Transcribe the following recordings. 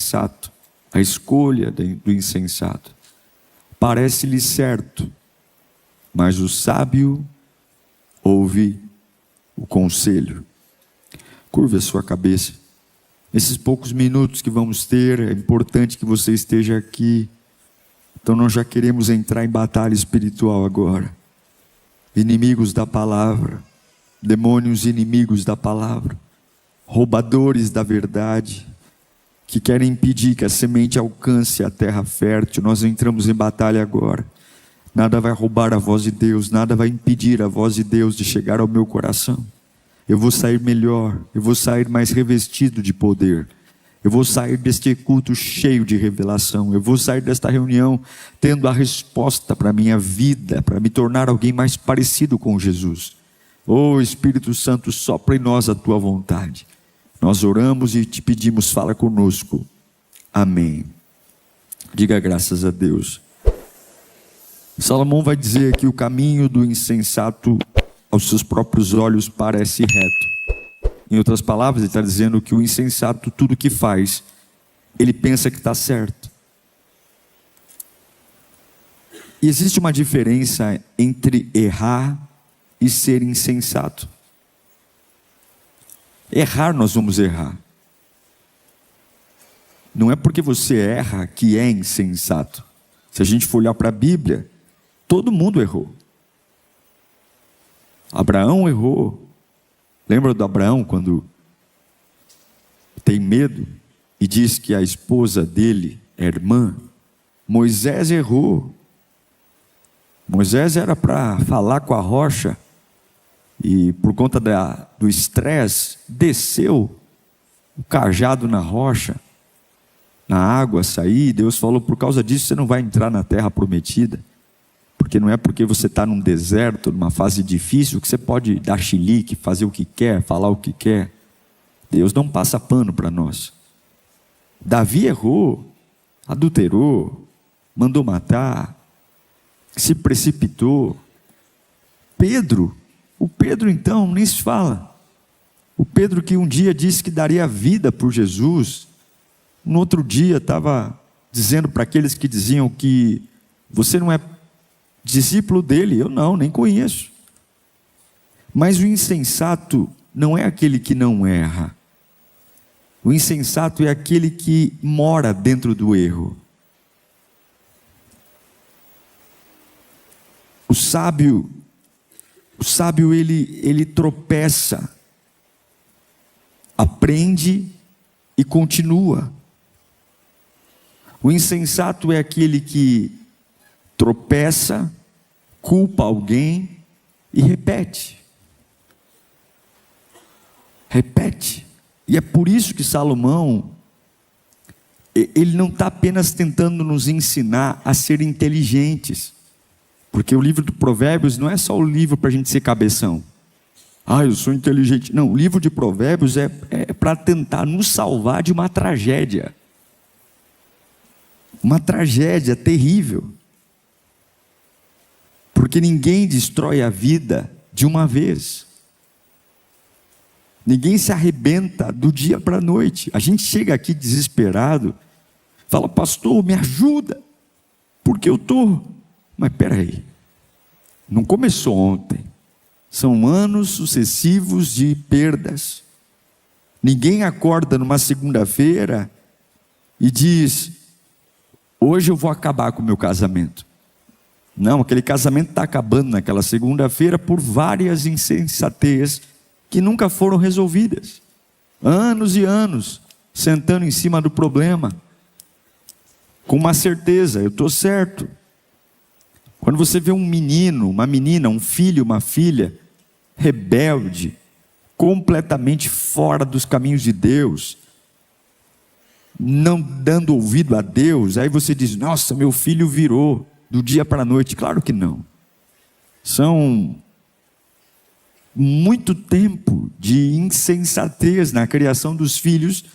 insensato, a escolha do insensato. Parece-lhe certo, mas o sábio ouve o conselho. Curve a sua cabeça. Nesses poucos minutos que vamos ter, é importante que você esteja aqui. Então nós já queremos entrar em batalha espiritual agora. Inimigos da palavra, demônios inimigos da palavra, roubadores da verdade, que querem impedir que a semente alcance a terra fértil. Nós entramos em batalha agora. Nada vai roubar a voz de Deus, nada vai impedir a voz de Deus de chegar ao meu coração. Eu vou sair melhor, eu vou sair mais revestido de poder. Eu vou sair deste culto cheio de revelação. Eu vou sair desta reunião tendo a resposta para a minha vida, para me tornar alguém mais parecido com Jesus. Oh Espírito Santo, sopra em nós a tua vontade. Nós oramos e te pedimos, fala conosco. Amém. Diga graças a Deus. Salomão vai dizer que o caminho do insensato aos seus próprios olhos parece reto. Em outras palavras, ele está dizendo que o insensato, tudo que faz, ele pensa que está certo. E existe uma diferença entre errar e ser insensato. Errar, nós vamos errar. Não é porque você erra que é insensato. Se a gente for olhar para a Bíblia, todo mundo errou. Abraão errou. Lembra do Abraão quando tem medo e diz que a esposa dele é irmã? Moisés errou. Moisés era para falar com a rocha e por conta do estresse desceu o cajado na rocha, na água sair. Deus falou: por causa disso você não vai entrar na terra prometida. Porque não é porque você está num deserto, numa fase difícil, que você pode dar chilique, fazer o que quer, falar o que quer. Deus não passa pano para nós. Davi errou, adulterou, mandou matar, se precipitou. O Pedro então, nem se fala. O Pedro que um dia disse que daria vida por Jesus, no outro dia estava dizendo para aqueles que diziam que você não é discípulo dele. Eu não, nem conheço. Mas o insensato não é aquele que não erra. O insensato é aquele que mora dentro do erro. O sábio ele tropeça, aprende e continua. O insensato é aquele que tropeça, culpa alguém e repete. Repete. E é por isso que Salomão, ele não está apenas tentando nos ensinar a ser inteligentes. Porque o livro de Provérbios não é só o livro para a gente ser cabeção. Eu sou inteligente. Não, o livro de Provérbios é para tentar nos salvar de uma tragédia. Uma tragédia terrível. Porque ninguém destrói a vida de uma vez. Ninguém se arrebenta do dia para a noite. A gente chega aqui desesperado, fala: pastor, me ajuda, porque eu estou... Mas espera aí, não começou ontem. São anos sucessivos de perdas. Ninguém acorda numa segunda-feira e diz: hoje eu vou acabar com o meu casamento. Não, aquele casamento está acabando naquela segunda-feira por várias insensatez que nunca foram resolvidas. Anos e anos, sentando em cima do problema, com uma certeza: eu estou certo. Quando você vê um menino, uma menina, um filho, uma filha, rebelde, completamente fora dos caminhos de Deus, não dando ouvido a Deus, aí você diz: nossa, meu filho virou do dia para a noite. Claro que não. São muito tempo de insensatez na criação dos filhos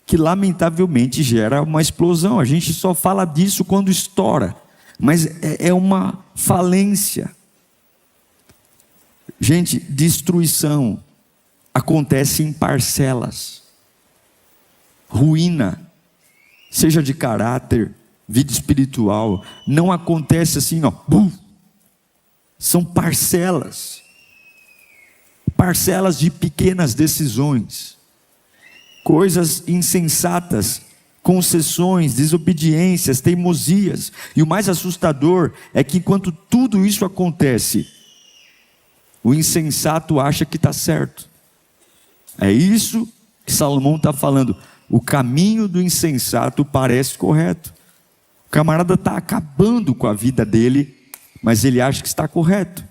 que lamentavelmente gera uma explosão. A gente só fala disso quando estoura, mas é uma falência. Gente, destruição acontece em parcelas. Ruína seja de caráter, vida espiritual, não acontece assim, ó, bum. São parcelas de pequenas decisões, coisas insensatas, concessões, desobediências, teimosias. E o mais assustador é que enquanto tudo isso acontece, o insensato acha que está certo. É isso que Salomão está falando. O caminho do insensato parece correto. O camarada está acabando com a vida dele, mas ele acha que está correto.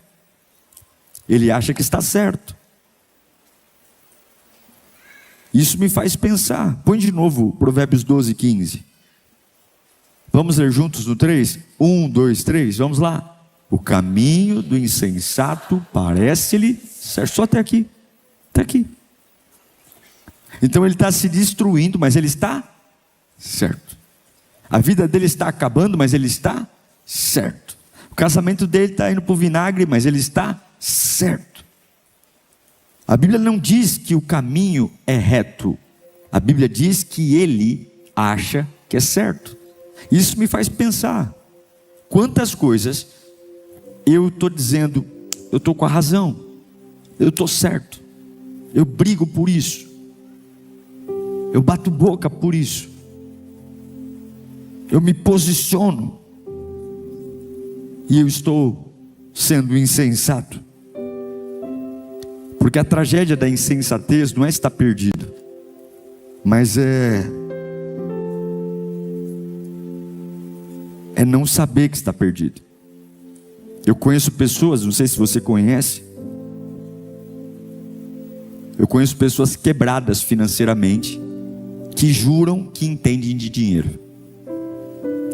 Ele acha que está certo. Isso me faz pensar. Põe de novo Provérbios 12, 15. Vamos ler juntos no 3? 1, 2, 3, vamos lá. O caminho do insensato parece-lhe certo. Só até aqui. Até aqui. Então ele está se destruindo, mas ele está certo. A vida dele está acabando, mas ele está certo. O casamento dele está indo para o vinagre, mas ele está certo. A Bíblia não diz que o caminho é reto. A Bíblia diz que ele acha que é certo. Isso me faz pensar. Quantas coisas eu estou dizendo, eu estou com a razão, eu estou certo, eu brigo por isso, eu bato boca por isso, eu me posiciono, e eu estou sendo insensato. Porque a tragédia da insensatez não é estar perdido, mas é não saber que está perdido. Eu conheço pessoas, não sei se você conhece, eu conheço pessoas quebradas financeiramente, que juram que entendem de dinheiro.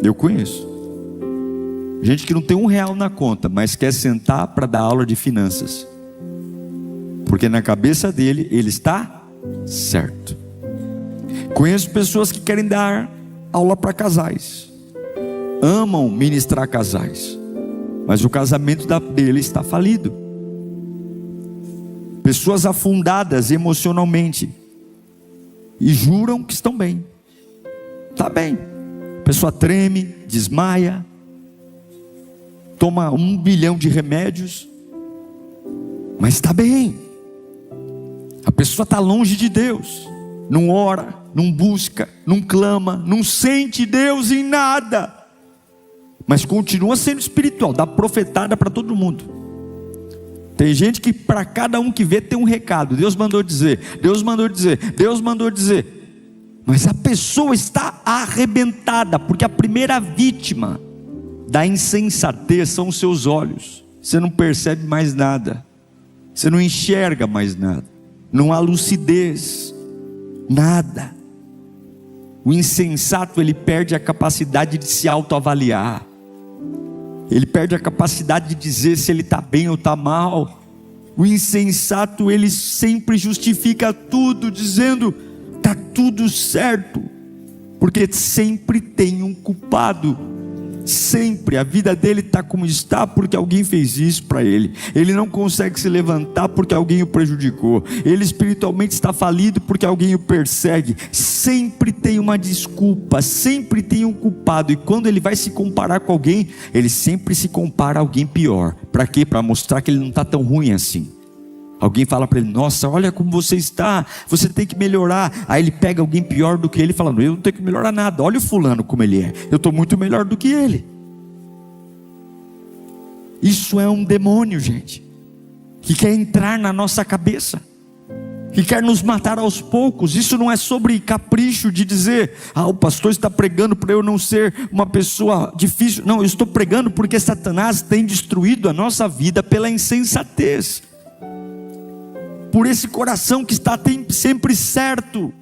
Eu conheço gente que não tem R$1 na conta, mas quer sentar para dar aula de finanças, porque na cabeça dele, ele está certo. Conheço pessoas que querem dar aula para casais, amam ministrar casais, mas o casamento dele está falido. Pessoas afundadas emocionalmente e juram que estão bem. Está bem. A pessoa treme, desmaia, toma 1 bilhão de remédios, mas está bem. A pessoa está longe de Deus, não ora, não busca, não clama, não sente Deus em nada, mas continua sendo espiritual, dá profetada para todo mundo. Tem gente que para cada um que vê tem um recado. Deus mandou dizer, Deus mandou dizer, Deus mandou dizer. Mas a pessoa está arrebentada, porque a primeira vítima da insensatez são os seus olhos. Você não percebe mais nada, você não enxerga mais nada, não há lucidez, nada. O insensato, ele perde a capacidade de se autoavaliar, ele perde a capacidade de dizer se ele está bem ou está mal. O insensato, ele sempre justifica tudo, dizendo, está tudo certo, porque sempre tem um culpado. Sempre, a vida dele está como está porque alguém fez isso para ele. Ele não consegue se levantar porque alguém o prejudicou. Ele espiritualmente está falido porque alguém o persegue. Sempre tem uma desculpa, sempre tem um culpado. E quando ele vai se comparar com alguém, ele sempre se compara a alguém pior. Para quê? Para mostrar que ele não está tão ruim assim. Alguém fala para ele, nossa, olha como você está, você tem que melhorar. Aí ele pega alguém pior do que ele e fala, eu não tenho que melhorar nada, olha o fulano como ele é, eu estou muito melhor do que ele. Isso é um demônio, gente, que quer entrar na nossa cabeça, que quer nos matar aos poucos. Isso não é sobre capricho de dizer, o pastor está pregando para eu não ser uma pessoa difícil. Não, eu estou pregando porque Satanás tem destruído a nossa vida pela insensatez, por esse coração que está sempre certo,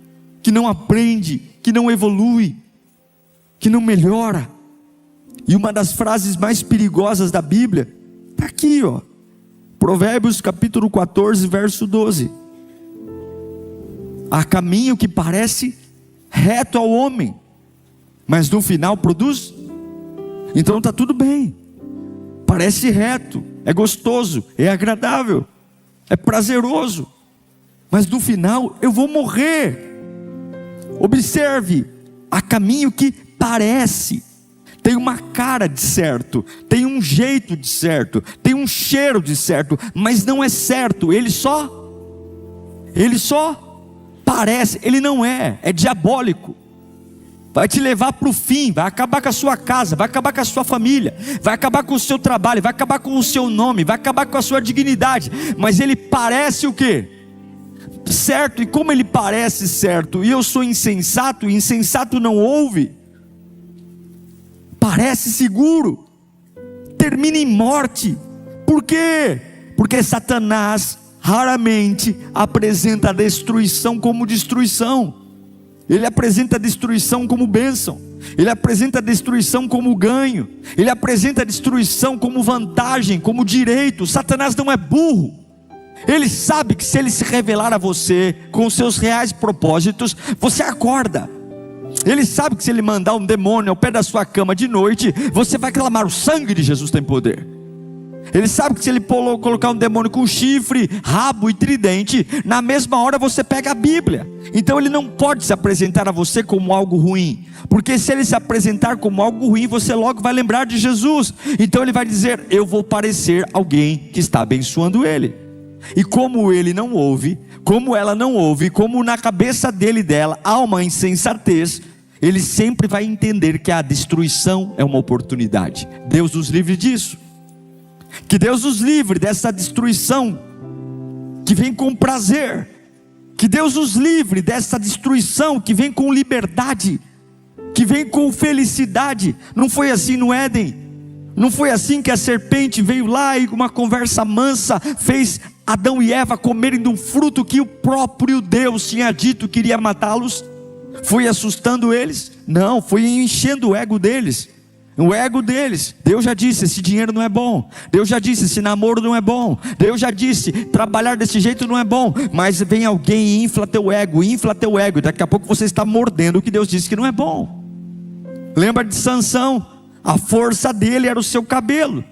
que não aprende, que não evolui, que não melhora. E uma das frases mais perigosas da Bíblia está aqui, ó, Provérbios capítulo 14, verso 12. Há caminho que parece reto ao homem, mas no final produz. Então está tudo bem, parece reto, é gostoso, é agradável, é prazeroso, mas no final eu vou morrer. Observe, há caminho que parece, tem uma cara de certo, tem um jeito de certo, tem um cheiro de certo, mas não é certo. Ele só parece, ele não é diabólico. Vai te levar para o fim, vai acabar com a sua casa, vai acabar com a sua família, vai acabar com o seu trabalho, vai acabar com o seu nome, vai acabar com a sua dignidade. Mas ele parece o quê? Certo. E como ele parece certo, e eu sou insensato, e insensato não ouve, parece seguro, termina em morte. Por quê? Porque Satanás raramente apresenta a destruição como destruição. Ele apresenta a destruição como bênção, ele apresenta a destruição como ganho, ele apresenta a destruição como vantagem, como direito. Satanás não é burro. Ele sabe que se ele se revelar a você com os seus reais propósitos, você acorda. Ele sabe que se ele mandar um demônio ao pé da sua cama de noite, você vai clamar: o sangue de Jesus tem poder. Ele sabe que se ele colocar um demônio com chifre, rabo e tridente, na mesma hora você pega a Bíblia. Então ele não pode se apresentar a você como algo ruim, porque se ele se apresentar como algo ruim, você logo vai lembrar de Jesus. Então ele vai dizer: eu vou parecer alguém que está abençoando ele. E como ele não ouve, como ela não ouve, como na cabeça dele e dela há uma insensatez, ele sempre vai entender que a destruição é uma oportunidade. Deus nos livre disso. Que Deus nos livre dessa destruição que vem com prazer. Que Deus nos livre dessa destruição que vem com liberdade, que vem com felicidade. Não foi assim no Éden. Não foi assim que a serpente veio lá e com uma conversa mansa fez Adão e Eva comerem de um fruto que o próprio Deus tinha dito que iria matá-los. Foi assustando eles? Não, foi enchendo o ego deles. O ego deles. Deus já disse: esse dinheiro não é bom. Deus já disse: esse namoro não é bom. Deus já disse: trabalhar desse jeito não é bom. Mas vem alguém e infla teu ego, e daqui a pouco você está mordendo o que Deus disse que não é bom. Lembra de Sansão? A força dele era o seu cabelo.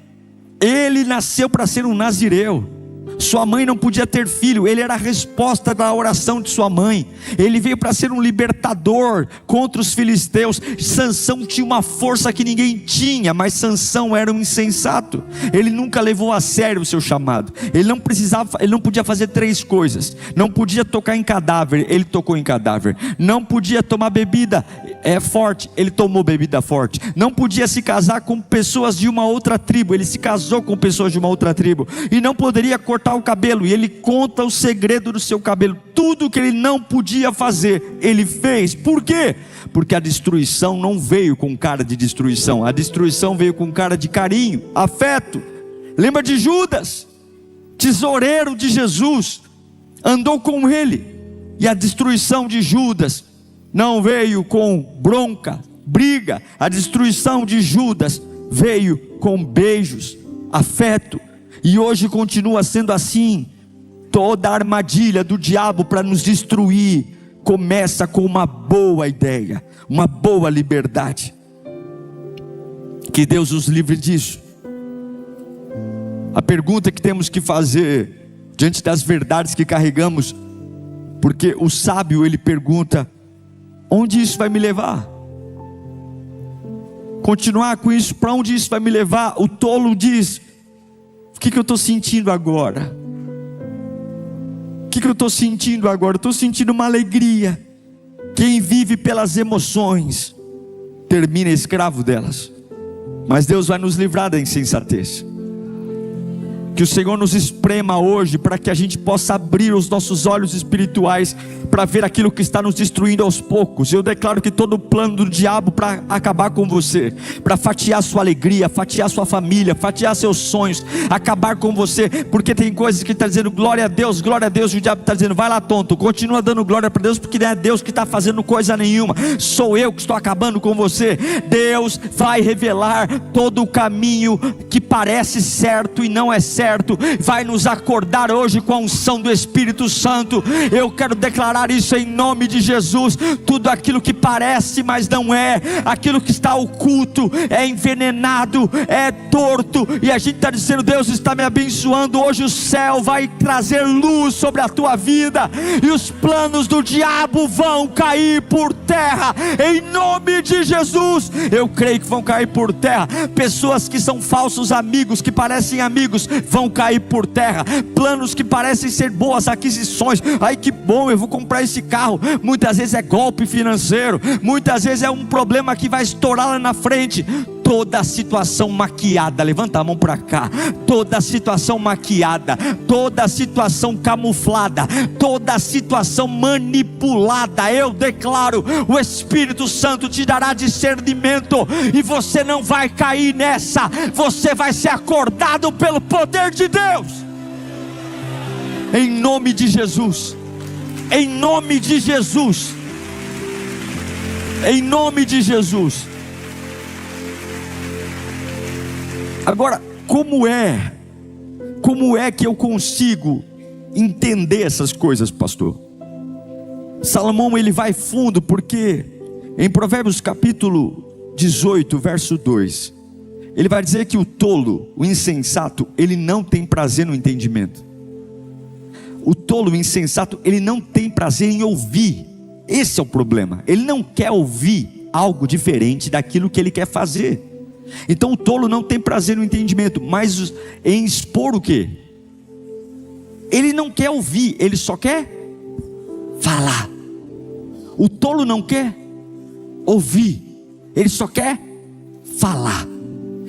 Ele nasceu para ser um nazireu. Sua mãe não podia ter filho, ele era a resposta da oração de sua mãe. Ele veio para ser um libertador contra os filisteus. Sansão tinha uma força que ninguém tinha, mas Sansão era um insensato. Ele nunca levou a sério o seu chamado. Ele não podia fazer 3 coisas. Não podia tocar em cadáver, ele tocou em cadáver. Não podia tomar bebida forte, ele tomou bebida forte. Não podia se casar com pessoas de uma outra tribo, ele se casou com pessoas de uma outra tribo. E não poderia cortar o cabelo, e ele conta o segredo do seu cabelo. Tudo que ele não podia fazer, ele fez. Por quê? Porque a destruição não veio com cara de destruição, a destruição veio com cara de carinho, afeto. Lembra de Judas, tesoureiro de Jesus, andou com ele, e a destruição de Judas não veio com bronca, briga. A destruição de Judas veio com beijos, afeto. E hoje continua sendo assim. Toda a armadilha do diabo para nos destruir começa com uma boa ideia, uma boa liberdade. Que Deus nos livre disso. A pergunta que temos que fazer diante das verdades que carregamos, porque o sábio ele pergunta: onde isso vai me levar? Continuar com isso, para onde isso vai me levar? O tolo diz: o que eu estou sentindo agora? O que eu estou sentindo agora? Eu estou sentindo uma alegria. Quem vive pelas emoções termina escravo delas. Mas Deus vai nos livrar da insensatez. Que o Senhor nos esprema hoje, para que a gente possa abrir os nossos olhos espirituais, para ver aquilo que está nos destruindo aos poucos. Eu declaro que todo o plano do diabo para acabar com você, para fatiar sua alegria, fatiar sua família, fatiar seus sonhos, acabar com você, porque tem coisas que está dizendo glória a Deus, e o diabo está dizendo: vai lá tonto, continua dando glória para Deus, porque não é Deus que está fazendo coisa nenhuma, sou eu que estou acabando com você. Deus vai revelar todo o caminho que parece certo e não é certo. certo, vai nos acordar hoje com a unção do Espírito Santo. Eu quero declarar isso em nome de Jesus. Tudo aquilo que parece, mas não é, aquilo que está oculto, é envenenado, é torto, e a gente está dizendo: Deus está me abençoando, hoje o céu vai trazer luz sobre a tua vida, e os planos do diabo vão cair por terra, em nome de Jesus. Eu creio que vão cair por terra. Pessoas que são falsos amigos, que parecem amigos, vão cair por terra. Planos que parecem ser boas aquisições, ai que bom, eu vou comprar esse carro, muitas vezes é golpe financeiro, muitas vezes é um problema que vai estourar lá na frente. Toda situação maquiada, levanta a mão para cá, toda situação maquiada, toda situação camuflada, toda situação manipulada, eu declaro, o Espírito Santo te dará discernimento, e você não vai cair nessa, você vai ser acordado pelo poder de Deus, em nome de Jesus, em nome de Jesus, em nome de Jesus. Agora, como é que eu consigo entender essas coisas, pastor? Salomão, ele vai fundo, porque em Provérbios capítulo 18, verso 2, ele vai dizer que o tolo, o insensato, ele não tem prazer no entendimento. O tolo, o insensato, ele não tem prazer em ouvir. Esse é o problema. Ele não quer ouvir algo diferente daquilo que ele quer fazer. Então o tolo não tem prazer no entendimento, mas em expor o quê? Ele não quer ouvir, ele só quer falar. O tolo não quer ouvir, ele só quer falar.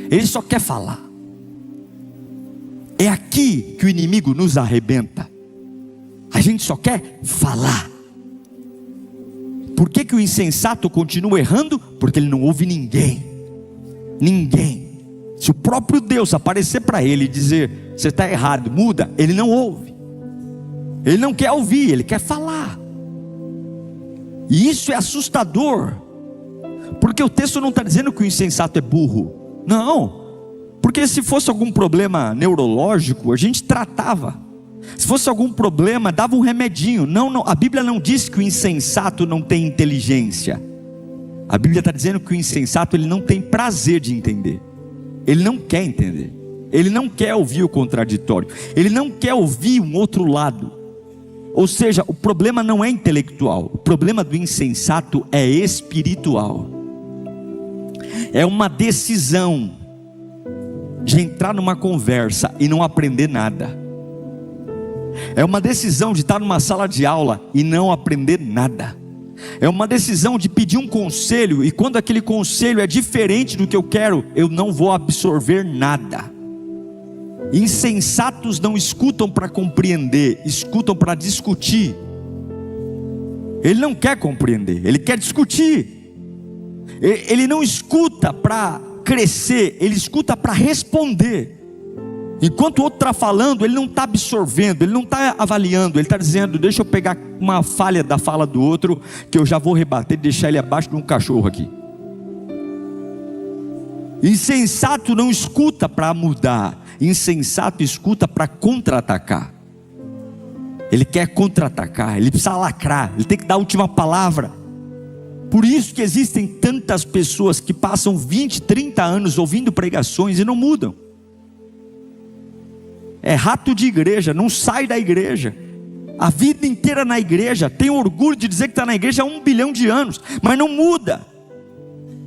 Ele só quer falar. É aqui que o inimigo nos arrebenta. A gente só quer falar. Por que o insensato continua errando? Porque ele não ouve ninguém. Ninguém. Se o próprio Deus aparecer para ele e dizer: você está errado, muda, ele não ouve. Ele não quer ouvir, ele quer falar. E isso é assustador, porque o texto não está dizendo que o insensato é burro. Não, porque se fosse algum problema neurológico, a gente tratava. Se fosse algum problema, dava um remedinho. Não, a Bíblia não diz que o insensato não tem inteligência. A Bíblia está dizendo que o insensato, ele não tem prazer de entender. Ele não quer entender. Ele não quer ouvir o contraditório. Ele não quer ouvir um outro lado. Ou seja, o problema não é intelectual. O problema do insensato é espiritual. É uma decisão de entrar numa conversa e não aprender nada. É uma decisão de estar numa sala de aula e não aprender nada. É uma decisão de pedir um conselho, e quando aquele conselho é diferente do que eu quero, eu não vou absorver nada. Insensatos não escutam para compreender, escutam para discutir. Ele não quer compreender, ele quer discutir. Ele não escuta para crescer, ele escuta para responder. Enquanto o outro está falando, ele não está absorvendo, ele não está avaliando, ele está dizendo: deixa eu pegar uma falha da fala do outro, que eu já vou rebater e deixar ele abaixo de um cachorro aqui. Insensato não escuta para mudar, insensato escuta para contra-atacar. Ele quer contra-atacar, ele precisa lacrar, ele tem que dar a última palavra. Por isso que existem tantas pessoas que passam 20, 30 anos ouvindo pregações e não mudam. É rato de igreja, não sai da igreja, a vida inteira na igreja, tem orgulho de dizer que está na igreja há 1 bilhão de anos, mas não muda,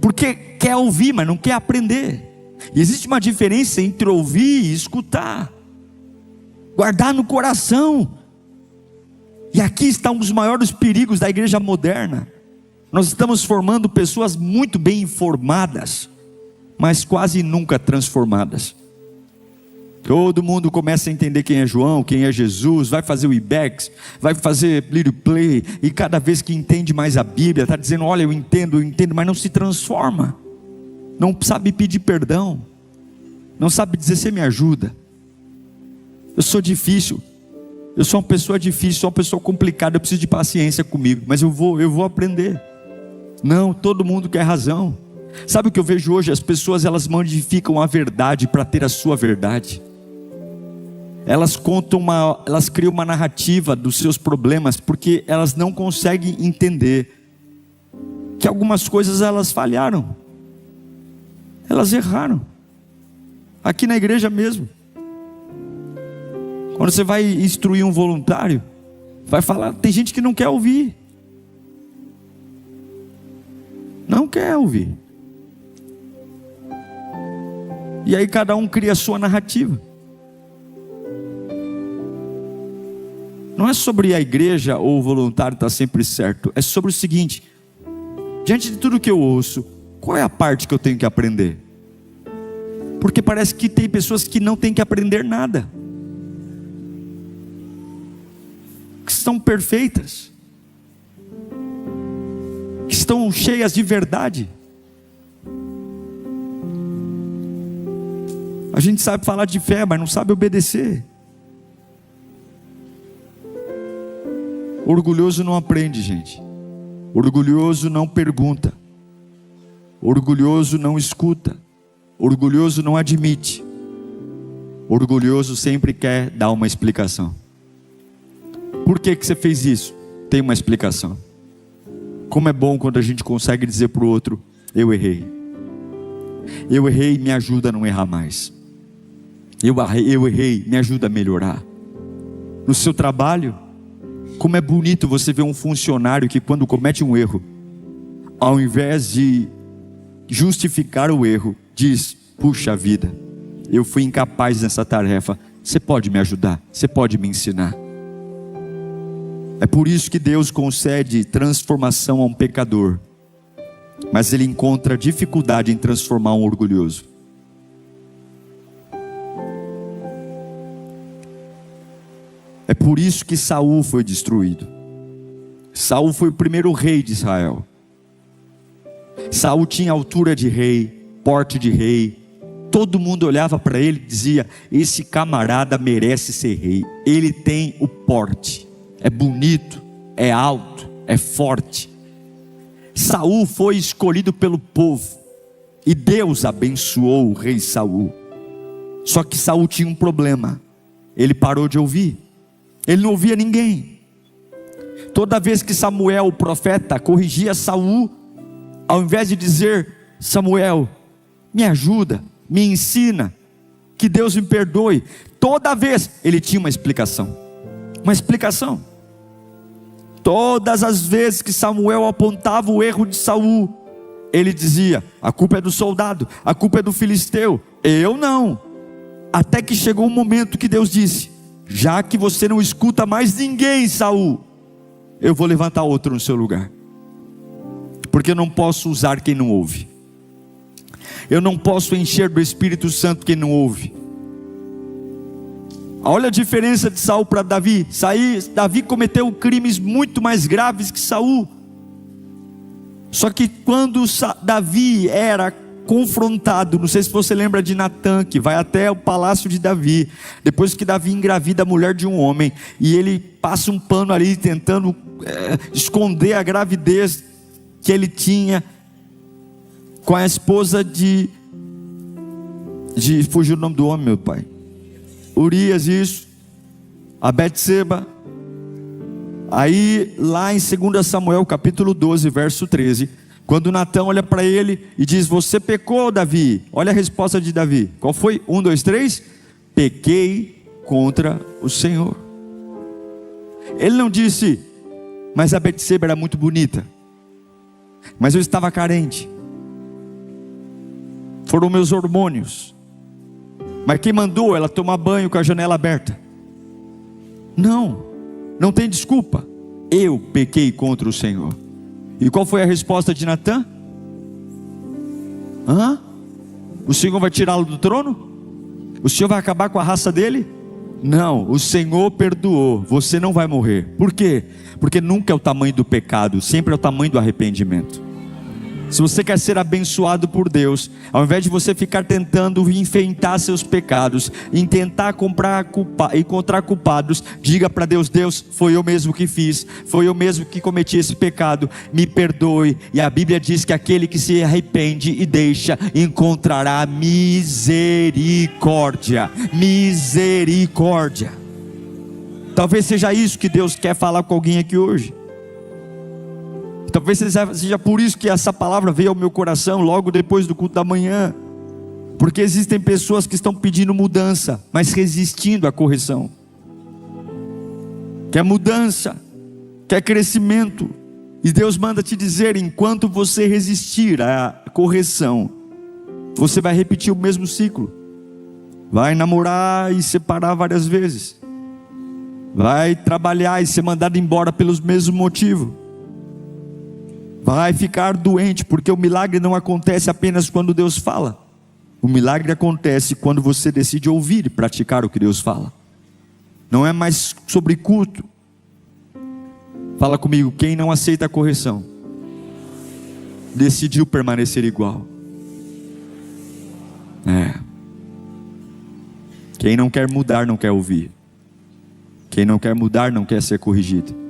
porque quer ouvir, mas não quer aprender. E existe uma diferença entre ouvir e escutar, guardar no coração. E aqui está um dos maiores perigos da igreja moderna. Nós estamos formando pessoas muito bem informadas, mas quase nunca transformadas. Todo mundo começa a entender quem é João, quem é Jesus, vai fazer o IBEX, vai fazer Little Play, e cada vez que entende mais a Bíblia, está dizendo: olha, eu entendo, mas não se transforma, não sabe pedir perdão, não sabe dizer: você me ajuda, eu sou difícil, eu sou uma pessoa difícil, sou uma pessoa complicada, eu preciso de paciência comigo, mas eu vou aprender. Não, todo mundo quer razão. Sabe o que eu vejo hoje? As pessoas, elas modificam a verdade para ter a sua verdade. elas criam uma narrativa dos seus problemas, porque elas não conseguem entender que algumas coisas elas falharam, elas erraram. Aqui na igreja mesmo, quando você vai instruir um voluntário, vai falar, tem gente que não quer ouvir, não quer ouvir, e aí cada um cria a sua narrativa. Não é sobre a igreja ou o voluntário estar sempre certo, é sobre o seguinte: diante de tudo que eu ouço, qual é a parte que eu tenho que aprender? Porque parece que tem pessoas que não têm que aprender nada, que estão perfeitas, que estão cheias de verdade. A gente sabe falar de fé, mas não sabe obedecer. Orgulhoso não aprende, gente. Orgulhoso não pergunta. Orgulhoso não escuta. Orgulhoso não admite. Orgulhoso sempre quer dar uma explicação. Por que você fez isso? Tem uma explicação. Como é bom quando a gente consegue dizer para o outro: eu errei. Eu errei, me ajuda a não errar mais. Eu errei, me ajuda a melhorar. No seu trabalho, como é bonito você ver um funcionário que, quando comete um erro, ao invés de justificar o erro, diz: puxa vida, eu fui incapaz nessa tarefa, você pode me ajudar, você pode me ensinar. É por isso que Deus concede transformação a um pecador, mas Ele encontra dificuldade em transformar um orgulhoso. É por isso que Saul foi destruído. Saul foi o primeiro rei de Israel. Saul tinha altura de rei, porte de rei. Todo mundo olhava para ele e dizia: esse camarada merece ser rei. Ele tem o porte, é bonito, é alto, é forte. Saul foi escolhido pelo povo e Deus abençoou o rei Saul. Só que Saul tinha um problema: ele parou de ouvir. Ele não ouvia ninguém. Toda vez que Samuel, o profeta, corrigia Saul, ao invés de dizer: Samuel, me ajuda, me ensina, que Deus me perdoe, toda vez ele tinha uma explicação. Uma explicação. Todas as vezes que Samuel apontava o erro de Saul, ele dizia: a culpa é do soldado, a culpa é do filisteu, eu não. Até que chegou um momento que Deus disse: já que você não escuta mais ninguém, Saul, eu vou levantar outro no seu lugar, porque eu não posso usar quem não ouve. Eu não posso encher do Espírito Santo quem não ouve. Olha a diferença de Saul para Davi. Davi cometeu crimes muito mais graves que Saul. Só que quando Davi era confrontado, não sei se você lembra de Natã, que vai até o palácio de Davi, depois que Davi engravida a mulher de um homem, e ele passa um pano ali tentando esconder a gravidez que ele tinha com a esposa de fugiu o nome do homem, meu pai, Urias, isso, a Betseba. Aí lá em 2 Samuel capítulo 12 verso 13, quando Natã olha para ele e diz: você pecou, Davi. Olha a resposta de Davi. Qual foi? 1, 2, 3. Pequei contra o Senhor. Ele não disse: mas a Betseba era muito bonita, mas eu estava carente, foram meus hormônios, mas quem mandou ela tomar banho com a janela aberta? Não tem desculpa. Eu pequei contra o Senhor. E qual foi a resposta de Natã? O Senhor vai tirá-lo do trono? O Senhor vai acabar com a raça dele? Não, o Senhor perdoou, você não vai morrer. Por quê? Porque nunca é o tamanho do pecado, sempre é o tamanho do arrependimento. Se você quer ser abençoado por Deus, ao invés de você ficar tentando enfrentar seus pecados, em tentar encontrar culpados, diga para Deus: Deus, foi eu mesmo que fiz, foi eu mesmo que cometi esse pecado, me perdoe. E a Bíblia diz que aquele que se arrepende e deixa, encontrará misericórdia. Misericórdia. Talvez seja isso que Deus quer falar com alguém aqui hoje. Talvez seja por isso que essa palavra veio ao meu coração logo depois do culto da manhã. Porque existem pessoas que estão pedindo mudança, mas resistindo à correção. Quer mudança, quer crescimento. E Deus manda te dizer: enquanto você resistir à correção, você vai repetir o mesmo ciclo. Vai namorar e separar várias vezes. Vai trabalhar e ser mandado embora pelos mesmos motivos. Vai ficar doente, porque o milagre não acontece apenas quando Deus fala. O milagre acontece quando você decide ouvir e praticar o que Deus fala. Não é mais sobre culto. Fala comigo: quem não aceita a correção decidiu permanecer igual. Quem não quer mudar não quer ouvir. Quem não quer mudar não quer ser corrigido.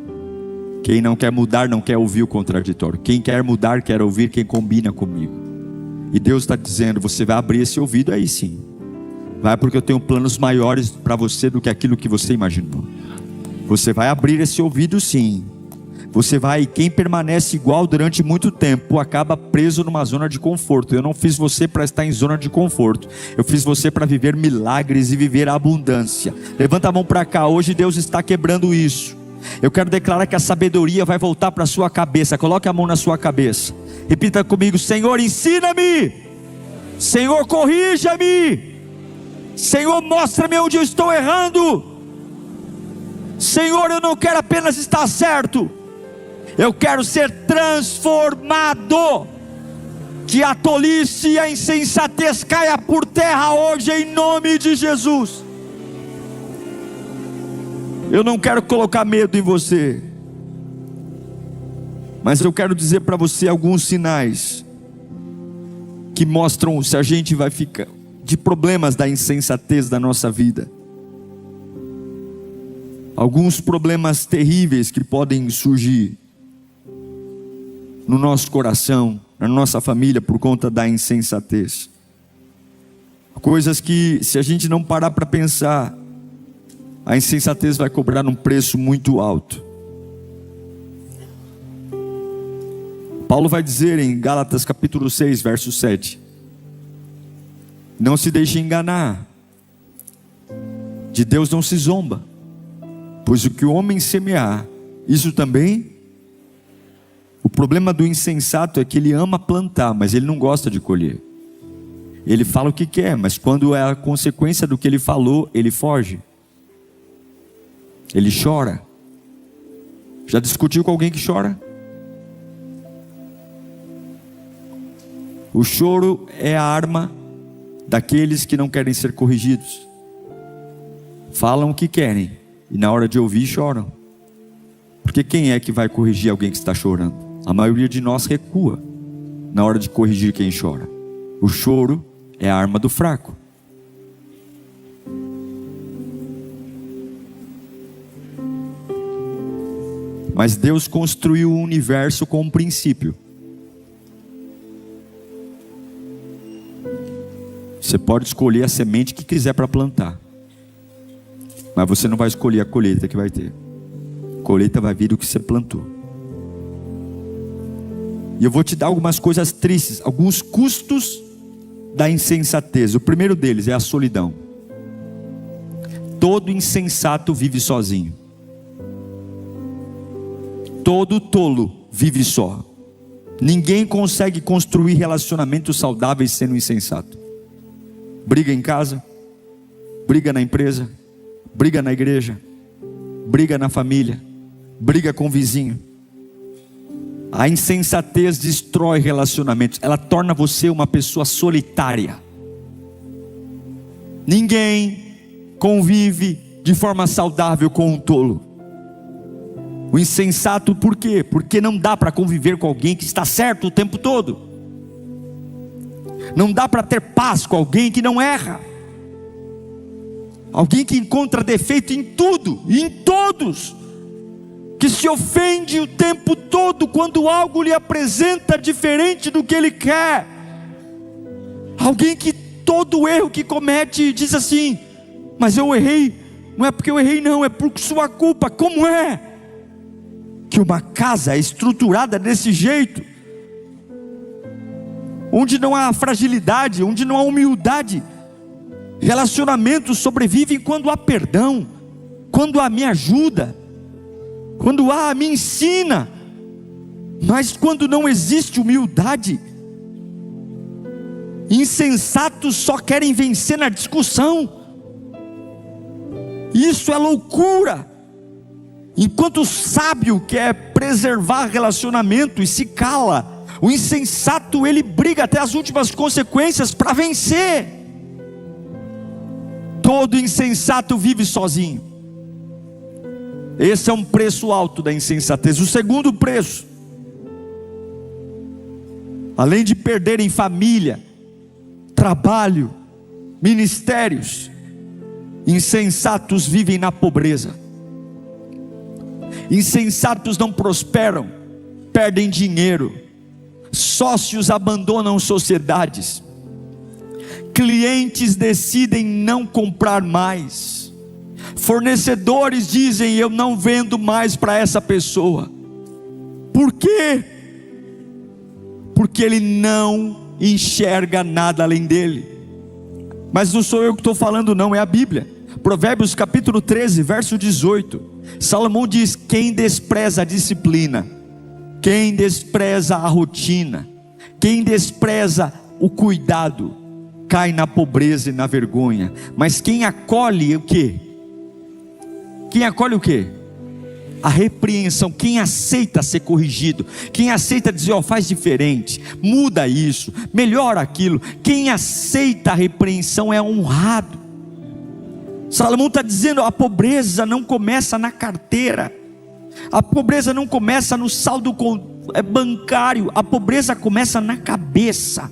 Quem não quer mudar não quer ouvir o contraditório. Quem quer mudar quer ouvir quem combina comigo. E Deus está dizendo: você vai abrir esse ouvido aí sim. Vai, porque eu tenho planos maiores para você do que aquilo que você imaginou. Você vai abrir esse ouvido sim. Você vai, e quem permanece igual durante muito tempo acaba preso numa zona de conforto. Eu não fiz você para estar em zona de conforto. Eu fiz você para viver milagres e viver a abundância. Levanta a mão para cá. Hoje Deus está quebrando isso. Eu quero declarar que a sabedoria vai voltar para a sua cabeça. Coloque a mão na sua cabeça. Repita comigo: Senhor, ensina-me. Senhor, corrija-me. Senhor, mostra-me onde eu estou errando. Senhor, eu não quero apenas estar certo, eu quero ser transformado. Que a tolice e a insensatez caia por terra hoje, em nome de Jesus. Eu não quero colocar medo em você, mas eu quero dizer para você alguns sinais que mostram se a gente vai ficar de problemas da insensatez da nossa vida. Alguns problemas terríveis que podem surgir no nosso coração, na nossa família, por conta da insensatez. Coisas que, se a gente não parar para pensar, a insensatez vai cobrar um preço muito alto. Paulo vai dizer em Gálatas capítulo 6, verso 7: não se deixe enganar, de Deus não se zomba, pois o que o homem semear, isso também. O problema do insensato é que ele ama plantar, mas ele não gosta de colher. Ele fala o que quer, mas quando é a consequência do que ele falou, ele foge. Ele chora. Já discutiu com alguém que chora? O choro é a arma daqueles que não querem ser corrigidos. Falam o que querem e na hora de ouvir choram. Porque quem é que vai corrigir alguém que está chorando? A maioria de nós recua na hora de corrigir quem chora. O choro é a arma do fraco. Mas Deus construiu o universo com um princípio. Você pode escolher a semente que quiser para plantar, mas você não vai escolher a colheita que vai ter. A colheita vai vir do que você plantou. E eu vou te dar algumas coisas tristes, alguns custos da insensatez. O primeiro deles é a solidão. Todo insensato vive sozinho. Todo tolo vive só. Ninguém consegue construir relacionamentos saudáveis sendo insensato. Briga em casa, briga na empresa, briga na igreja, briga na família, briga com o vizinho. A insensatez destrói relacionamentos. Ela torna você uma pessoa solitária. Ninguém convive de forma saudável com um tolo. O insensato, por quê? Porque não dá para conviver com alguém que está certo o tempo todo. Não dá para ter paz com alguém que não erra, alguém que encontra defeito em tudo e em todos, que se ofende o tempo todo quando algo lhe apresenta diferente do que ele quer, alguém que todo erro que comete diz assim: mas eu errei, não é porque eu errei não, é por sua culpa. Como é que uma casa é estruturada desse jeito, onde não há fragilidade, onde não há humildade, relacionamentos sobrevivem quando há perdão, quando há me ajuda, quando há me ensina, mas quando não existe humildade, insensatos só querem vencer na discussão. Isso é loucura. Enquanto o sábio quer preservar relacionamento e se cala, o insensato ele briga até as últimas consequências para vencer. Todo insensato vive sozinho. Esse é um preço alto da insensatez. O segundo preço, além de perderem família, trabalho, ministérios, insensatos vivem na pobreza. Insensatos não prosperam, perdem dinheiro, sócios abandonam sociedades, clientes decidem não comprar mais, fornecedores dizem: eu não vendo mais para essa pessoa. Por quê? Porque ele não enxerga nada além dele. Mas não sou eu que estou falando não, é a Bíblia. Provérbios capítulo 13, verso 18, Salomão diz: quem despreza a disciplina, quem despreza a rotina, quem despreza o cuidado, cai na pobreza e na vergonha. Mas quem acolhe o quê? Quem acolhe o quê? A repreensão. Quem aceita ser corrigido, quem aceita dizer: ó, faz diferente, muda isso, melhora aquilo, quem aceita a repreensão é honrado. Salomão está dizendo: a pobreza não começa na carteira, a pobreza não começa no saldo bancário, a pobreza começa na cabeça.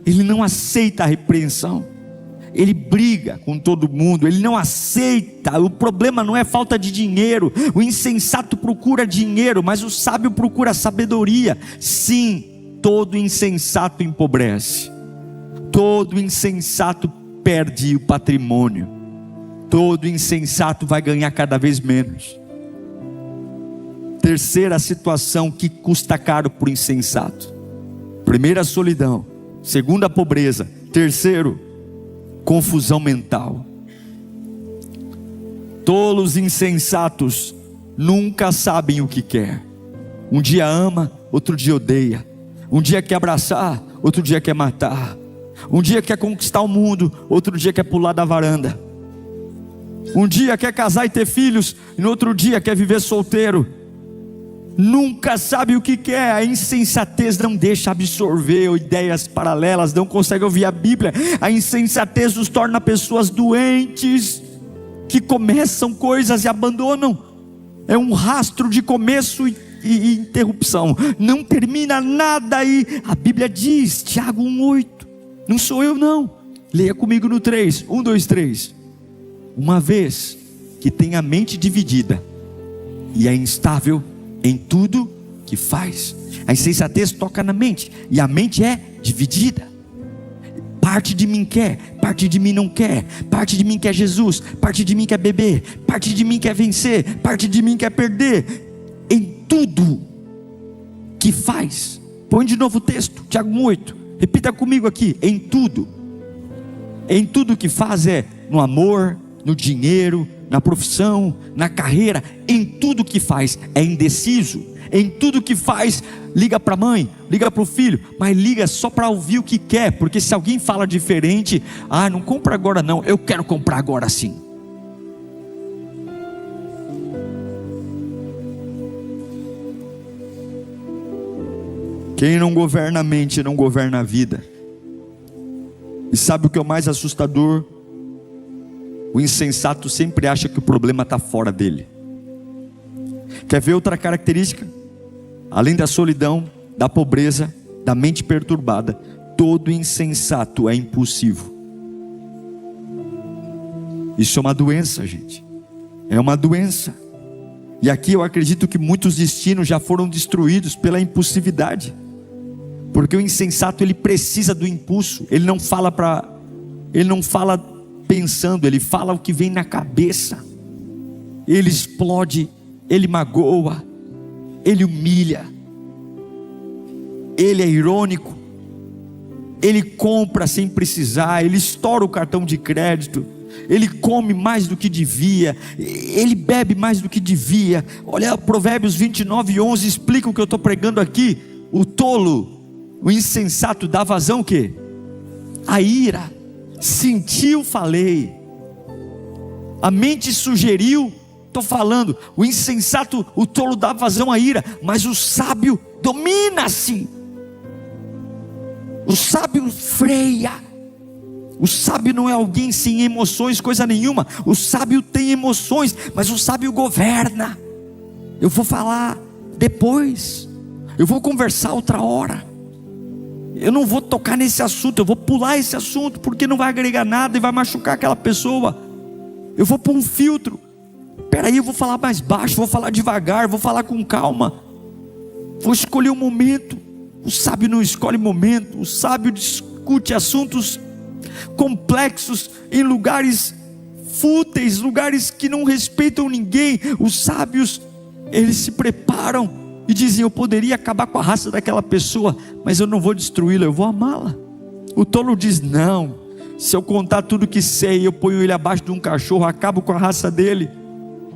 Ele não aceita a repreensão, ele briga com todo mundo, ele não aceita. O problema não é falta de dinheiro. O insensato procura dinheiro, mas o sábio procura sabedoria. Sim, todo insensato empobrece, todo insensato perde o patrimônio, todo insensato vai ganhar cada vez menos. Terceira situação que custa caro para o insensato: primeira, a solidão; segunda, a pobreza; terceiro, confusão mental. Tolos insensatos nunca sabem o que quer. Um dia ama, outro dia odeia. Um dia quer abraçar, outro dia quer matar. Um dia quer conquistar o mundo, outro dia quer pular da varanda. Um dia quer casar e ter filhos, e no outro dia quer viver solteiro. Nunca sabe o que quer. A insensatez não deixa absorver ideias paralelas, não consegue ouvir a Bíblia. A insensatez nos torna pessoas doentes, que começam coisas e abandonam. É um rastro de começo e interrupção, não termina nada. E a Bíblia diz, Tiago 1,8, não sou eu não, leia comigo no 3, 1, 2, 3. Uma vez que tem a mente dividida e é instável em tudo que faz. A insensatez toca na mente, e a mente é dividida. Parte de mim quer, parte de mim não quer. Parte de mim quer Jesus, parte de mim quer beber, parte de mim quer vencer, parte de mim quer perder. Em tudo que faz. Põe de novo o texto, Tiago 1,8. Repita comigo aqui: em tudo. Em tudo que faz, é no amor, no dinheiro, na profissão, na carreira. Em tudo que faz é indeciso. Em tudo que faz, liga para a mãe, liga para o filho, mas liga só para ouvir o que quer. Porque se alguém fala diferente: ah, não compra agora não, eu quero comprar agora sim. Quem não governa a mente, não governa a vida. E sabe o que é o mais assustador? O insensato sempre acha que o problema está fora dele. Quer ver outra característica? Além da solidão, da pobreza, da mente perturbada, todo insensato é impulsivo. Isso é uma doença, gente. É uma doença. E aqui eu acredito que muitos destinos já foram destruídos pela impulsividade. Porque o insensato, ele precisa do impulso. Ele não fala pensando, ele fala o que vem na cabeça. Ele explode, ele magoa, ele humilha, ele é irônico, ele compra sem precisar, ele estoura o cartão de crédito, ele come mais do que devia, ele bebe mais do que devia. Olha, Provérbios 29:11 explica o que eu estou pregando aqui. O tolo, o insensato dá vazão o quê? A ira. Sentiu, falei. A mente sugeriu, estou falando. O insensato, o tolo dá vazão à ira, mas o sábio domina-se. O sábio freia. O sábio não é alguém sem emoções, coisa nenhuma. O sábio tem emoções, mas o sábio governa. Eu vou falar depois, eu vou conversar outra hora, eu não vou tocar nesse assunto, eu vou pular esse assunto, porque não vai agregar nada e vai machucar aquela pessoa. Eu vou pôr um filtro. Peraí, eu vou falar mais baixo, vou falar devagar, vou falar com calma, vou escolher um momento. O sábio não escolhe momento. O sábio discute assuntos complexos em lugares fúteis, lugares que não respeitam ninguém. Os sábios, eles se preparam e dizem: eu poderia acabar com a raça daquela pessoa, mas eu não vou destruí-la, eu vou amá-la. O tolo diz: não, se eu contar tudo que sei, eu ponho ele abaixo de um cachorro, acabo com a raça dele.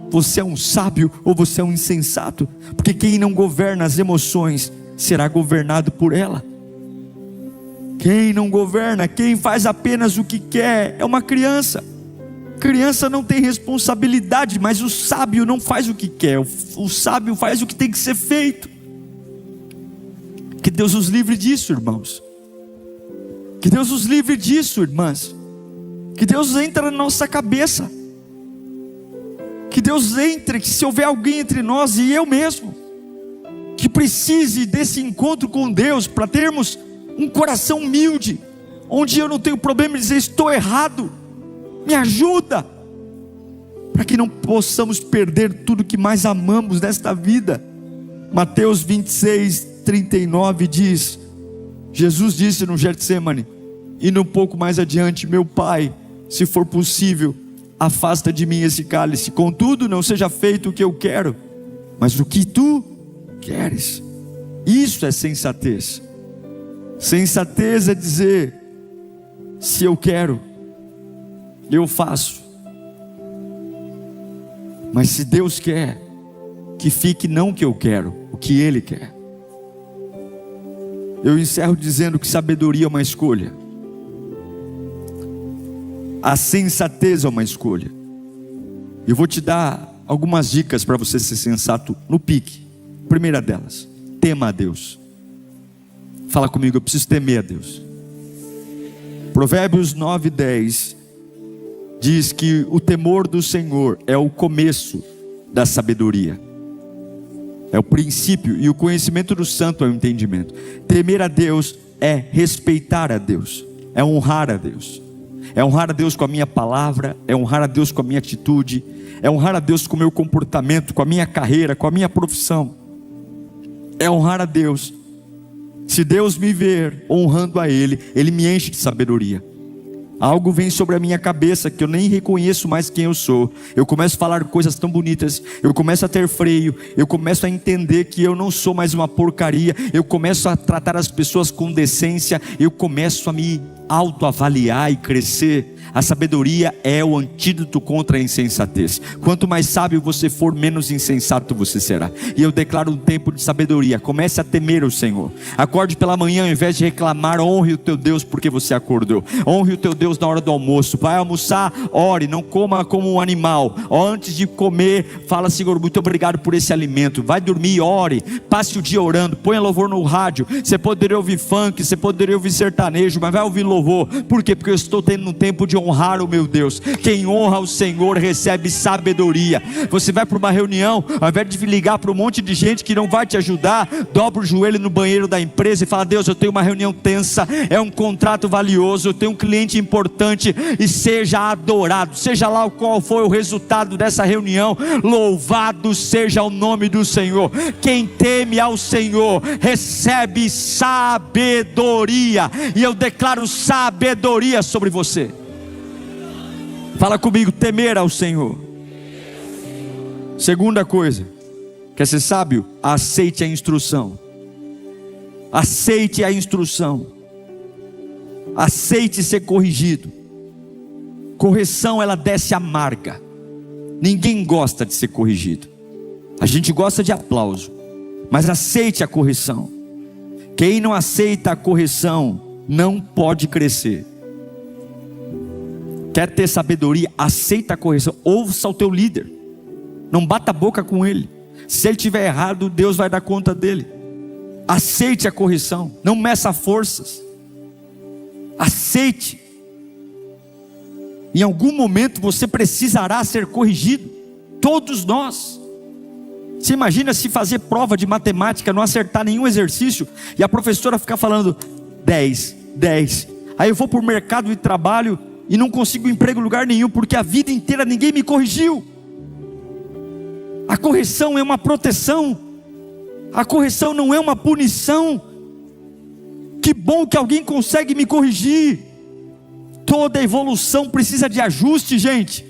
Você é um sábio ou você é um insensato? Porque quem não governa as emoções será governado por ela. Quem não governa, quem faz apenas o que quer, é uma criança. Criança não tem responsabilidade, mas o sábio não faz o que quer. O sábio faz o que tem que ser feito. Que Deus nos livre disso, irmãos. Que Deus nos livre disso, irmãs. Que Deus entre na nossa cabeça. Que Deus entre, que se houver alguém entre nós e eu mesmo, que precise desse encontro com Deus, para termos um coração humilde, onde eu não tenho problema em dizer: estou errado, me ajuda, para que não possamos perder tudo que mais amamos nesta vida. Mateus 26:39 diz: Jesus disse no Getsemane, e um pouco mais adiante: meu Pai, se for possível, afasta de mim esse cálice, contudo não seja feito o que eu quero, mas o que tu queres. Isso é sensatez. Sensatez é dizer: se eu quero, eu faço. Mas se Deus quer, que fique não o que eu quero, o que Ele quer. Eu encerro dizendo que sabedoria é uma escolha. A sensatez é uma escolha. Eu vou te dar algumas dicas para você ser sensato no pique. Primeira delas: tema a Deus. Fala comigo: eu preciso temer a Deus. Provérbios 9:10 diz que o temor do Senhor é o começo da sabedoria, é o princípio, e o conhecimento do santo é o entendimento. Temer a Deus é respeitar a Deus, é honrar a Deus. É honrar a Deus com a minha palavra, é honrar a Deus com a minha atitude, é honrar a Deus com o meu comportamento, com a minha carreira, com a minha profissão. É honrar a Deus. Se Deus me ver honrando a Ele, Ele me enche de sabedoria. Algo vem sobre a minha cabeça que eu nem reconheço mais quem eu sou. Eu começo a falar coisas tão bonitas, eu começo a ter freio, eu começo a entender que eu não sou mais uma porcaria, eu começo a tratar as pessoas com decência, eu começo a me autoavaliar e crescer. A sabedoria é o antídoto contra a insensatez. Quanto mais sábio você for, menos insensato você será. E eu declaro um tempo de sabedoria. Comece a temer o Senhor. Acorde pela manhã, ao invés de reclamar, honre o teu Deus porque você acordou. Honre o teu Deus na hora do almoço. Vai almoçar, ore, não coma como um animal. Antes de comer, fala: Senhor, muito obrigado por esse alimento. Vai dormir, ore, passe o dia orando, ponha louvor no rádio. Você poderia ouvir funk, você poderia ouvir sertanejo, mas vai ouvir louvor. Por quê? Porque eu estou tendo um tempo de de honrar o meu Deus. Quem honra o Senhor recebe sabedoria. Você vai para uma reunião, ao invés de ligar para um monte de gente que não vai te ajudar, dobra o joelho no banheiro da empresa e fala: Deus, eu tenho uma reunião tensa, é um contrato valioso, eu tenho um cliente importante, e seja adorado, seja lá qual foi o resultado dessa reunião, louvado seja o nome do Senhor. Quem teme ao Senhor recebe sabedoria, e eu declaro sabedoria sobre você. Fala comigo: temer ao Senhor. Segunda coisa, quer ser sábio? Aceite a instrução. Aceite a instrução. Aceite ser corrigido. Correção, ela desce amarga. Ninguém gosta de ser corrigido. A gente gosta de aplauso, mas aceite a correção. Quem não aceita a correção não pode crescer. Quer ter sabedoria? Aceita a correção. Ouça o teu líder, não bata a boca com ele. Se ele estiver errado, Deus vai dar conta dele. Aceite a correção, não meça forças. Aceite. Em algum momento você precisará ser corrigido. Todos nós. Você imagina se fazer prova de matemática, não acertar nenhum exercício, e a professora ficar falando 10, 10. Aí eu vou para o mercado de trabalho e não consigo emprego em lugar nenhum, porque a vida inteira ninguém me corrigiu. A correção é uma proteção. A correção não é uma punição. Que bom que alguém consegue me corrigir. Toda evolução precisa de ajuste, gente.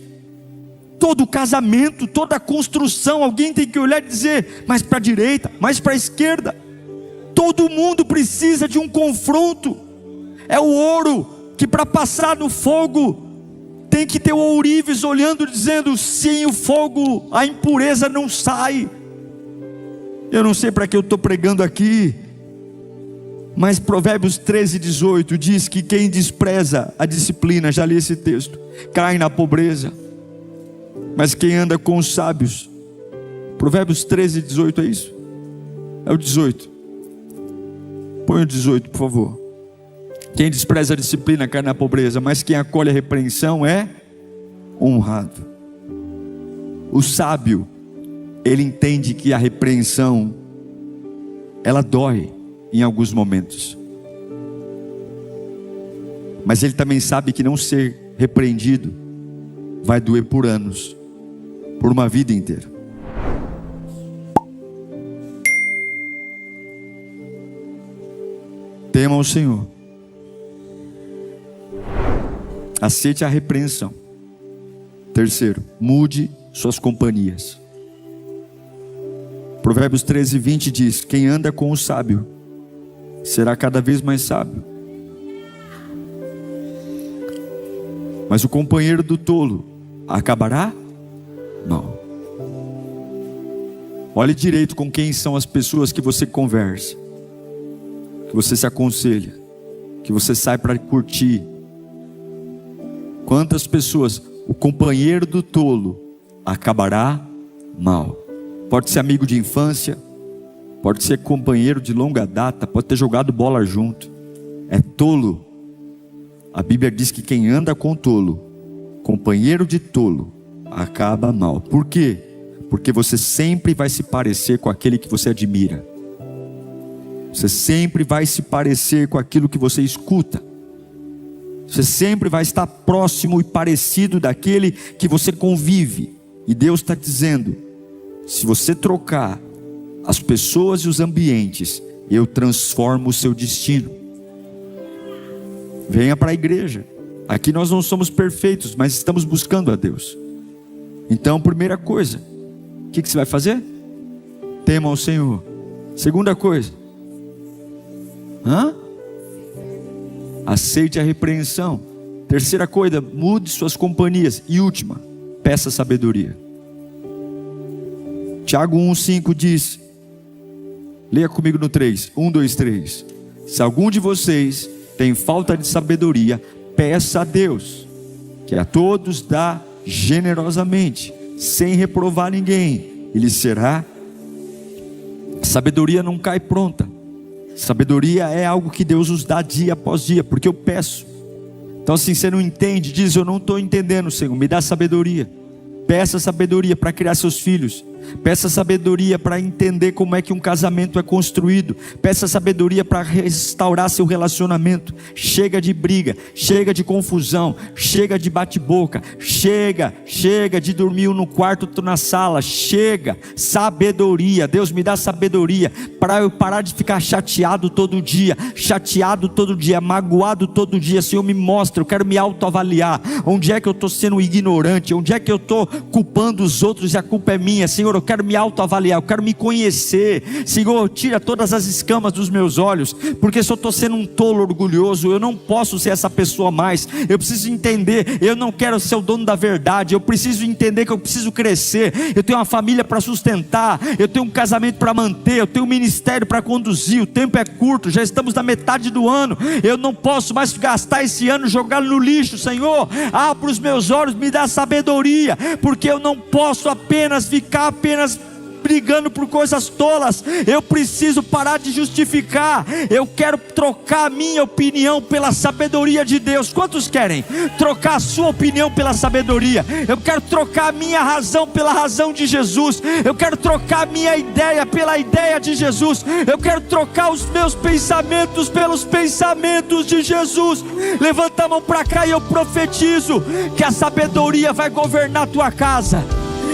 Todo casamento, toda construção, alguém tem que olhar e dizer: mais para a direita, mais para a esquerda. Todo mundo precisa de um confronto. É o ouro que, para passar no fogo, tem que ter o ourives olhando, dizendo: sem o fogo a impureza não sai. Eu não sei para que eu estou pregando aqui, mas Provérbios 13:18 diz que quem despreza a disciplina, já li esse texto, cai na pobreza, mas quem anda com os sábios. Provérbios 13:18 é isso? É o 18. Põe o 18, por favor. Quem despreza a disciplina cai na pobreza, mas quem acolhe a repreensão é honrado. O sábio, ele entende que a repreensão, ela dói em alguns momentos, mas ele também sabe que não ser repreendido vai doer por anos, por uma vida inteira. Tema o Senhor. Aceite a repreensão. Terceiro, mude suas companhias. Provérbios 13:20 diz: quem anda com o sábio será cada vez mais sábio, mas o companheiro do tolo acabará mal. Olhe direito com quem são as pessoas que você conversa, que você se aconselha, que você sai para curtir. Quantas pessoas o companheiro do tolo acabará mal? Pode ser amigo de infância, pode ser companheiro de longa data, pode ter jogado bola junto. É tolo. A Bíblia diz que quem anda com tolo, companheiro de tolo, acaba mal. Por quê? Porque você sempre vai se parecer com aquele que você admira. Você sempre vai se parecer com aquilo que você escuta. Você sempre vai estar próximo e parecido daquele que você convive. E Deus está dizendo: se você trocar as pessoas e os ambientes, eu transformo o seu destino. Venha para a igreja. Aqui nós não somos perfeitos, mas estamos buscando a Deus. Então, primeira coisa, o que você vai fazer? Tema ao Senhor. Segunda coisa, aceite a repreensão. Terceira coisa, mude suas companhias. E última, peça sabedoria. Tiago 1:5 diz, leia comigo no 3, 1, 2, 3. Se algum de vocês tem falta de sabedoria, peça a Deus, que a todos dá generosamente, sem reprovar ninguém, e lhe será. Sabedoria não cai pronta. Sabedoria é algo que Deus nos dá dia após dia, porque eu peço. Então assim, você não entende, diz: eu não estou entendendo, Senhor, me dá sabedoria. Peça sabedoria para criar seus filhos. Peça sabedoria para entender como é que um casamento é construído. Peça sabedoria para restaurar seu relacionamento. Chega de briga, chega de confusão, chega de bate-boca, chega de dormir um no quarto, outro na sala. Chega, sabedoria. Deus, me dá sabedoria para eu parar de ficar chateado todo dia, magoado todo dia. Senhor, me mostra, eu quero me autoavaliar. Onde é que eu estou sendo ignorante? Onde é que eu estou culpando os outros e a culpa é minha? Senhor, eu quero me autoavaliar, eu quero me conhecer. Senhor, tira todas as escamas dos meus olhos, porque se eu estou sendo um tolo orgulhoso, eu não posso ser essa pessoa mais. Eu preciso entender, eu não quero ser o dono da verdade. Eu preciso entender que eu preciso crescer. Eu tenho uma família para sustentar, eu tenho um casamento para manter, eu tenho um ministério para conduzir. O tempo é curto, já estamos na metade do ano. Eu não posso mais gastar esse ano jogando no lixo. Senhor, abra os meus olhos, me dá sabedoria, porque eu não posso apenas ficar brigando por coisas tolas. Eu preciso parar de justificar. Eu quero trocar a minha opinião pela sabedoria de Deus. Quantos querem trocar a sua opinião pela sabedoria? Eu quero trocar a minha razão pela razão de Jesus. Eu quero trocar a minha ideia pela ideia de Jesus. Eu quero trocar os meus pensamentos pelos pensamentos de Jesus. Levanta a mão para cá e eu profetizo que a sabedoria vai governar a tua casa.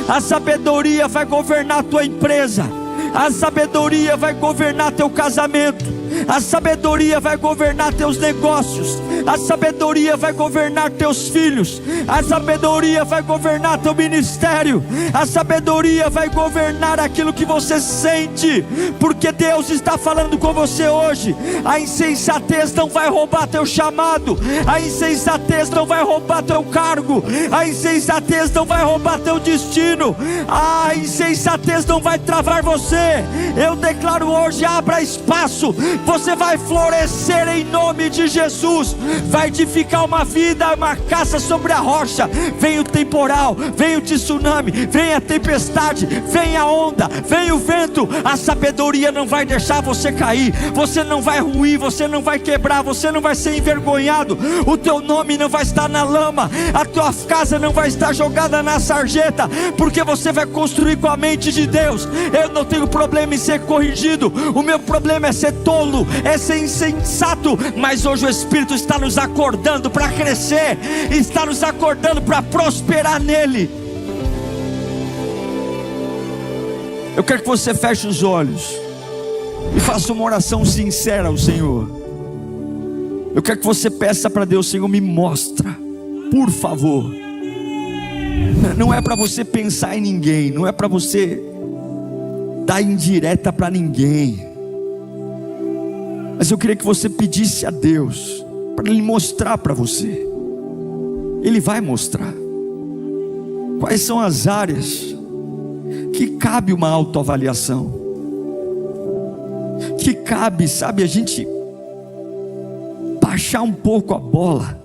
A sabedoria vai governar a tua empresa. A sabedoria vai governar teu casamento. A sabedoria vai governar teus negócios. A sabedoria vai governar teus filhos. A sabedoria vai governar teu ministério. A sabedoria vai governar aquilo que você sente, porque Deus está falando com você hoje. A insensatez não vai roubar teu chamado. A insensatez não vai roubar teu cargo. A insensatez não vai roubar teu destino. A insensatez não vai travar você. Eu declaro hoje: abra espaço. Você vai florescer em nome de Jesus. Vai edificar uma vida, uma casa sobre a rocha. Vem o temporal, vem o tsunami, vem a tempestade, vem a onda, vem o vento. A sabedoria não vai deixar você cair. Você não vai ruir, você não vai quebrar, você não vai ser envergonhado. O teu nome não vai estar na lama. A tua casa não vai estar jogada na sarjeta, porque você vai construir com a mente de Deus. Eu não tenho problema em ser corrigido. O meu problema é ser tolo, é ser insensato. Mas hoje o Espírito está nos acordando para crescer, está nos acordando para prosperar nele. Eu quero que você feche os olhos e faça uma oração sincera ao Senhor. Eu quero que você peça para Deus: Senhor, me mostra, por favor. Não é para você pensar em ninguém, não é para você dar indireta para ninguém, mas eu queria que você pedisse a Deus para Ele mostrar para você. Ele vai mostrar quais são as áreas que cabe uma autoavaliação, que cabe, sabe, a gente baixar um pouco a bola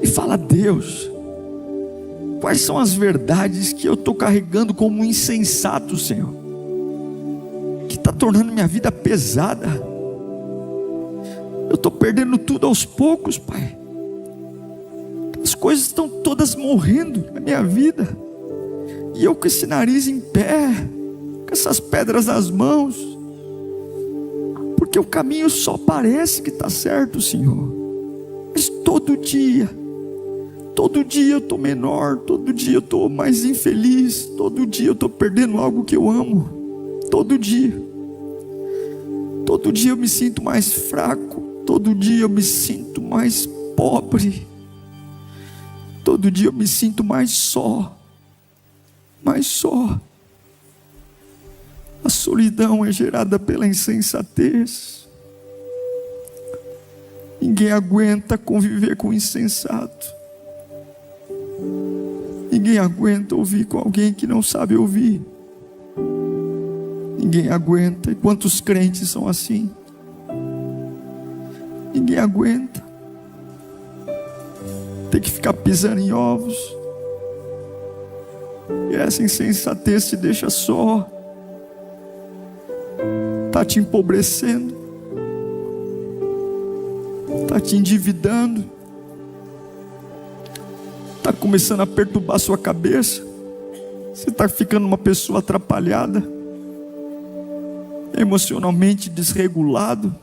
e falar: Deus, quais são as verdades que eu estou carregando como insensato, Senhor, que está tornando minha vida pesada? Eu estou perdendo tudo aos poucos, Pai. As coisas estão todas morrendo na minha vida, e eu com esse nariz em pé, com essas pedras nas mãos, porque o caminho só parece que está certo, Senhor, mas todo dia eu estou menor, todo dia eu estou mais infeliz, todo dia eu estou perdendo algo que eu amo, todo dia eu me sinto mais fraco, todo dia eu me sinto mais pobre, todo dia eu me sinto mais só. A solidão é gerada pela insensatez. Ninguém aguenta conviver com o insensato. Ninguém aguenta ouvir com alguém que não sabe ouvir. Ninguém aguenta. E quantos crentes são assim? Ninguém aguenta. Tem que ficar pisando em ovos. E essa insensatez te deixa só. Está te empobrecendo. está te endividando, está começando a perturbar a sua cabeça, você está ficando uma pessoa atrapalhada, emocionalmente desregulado,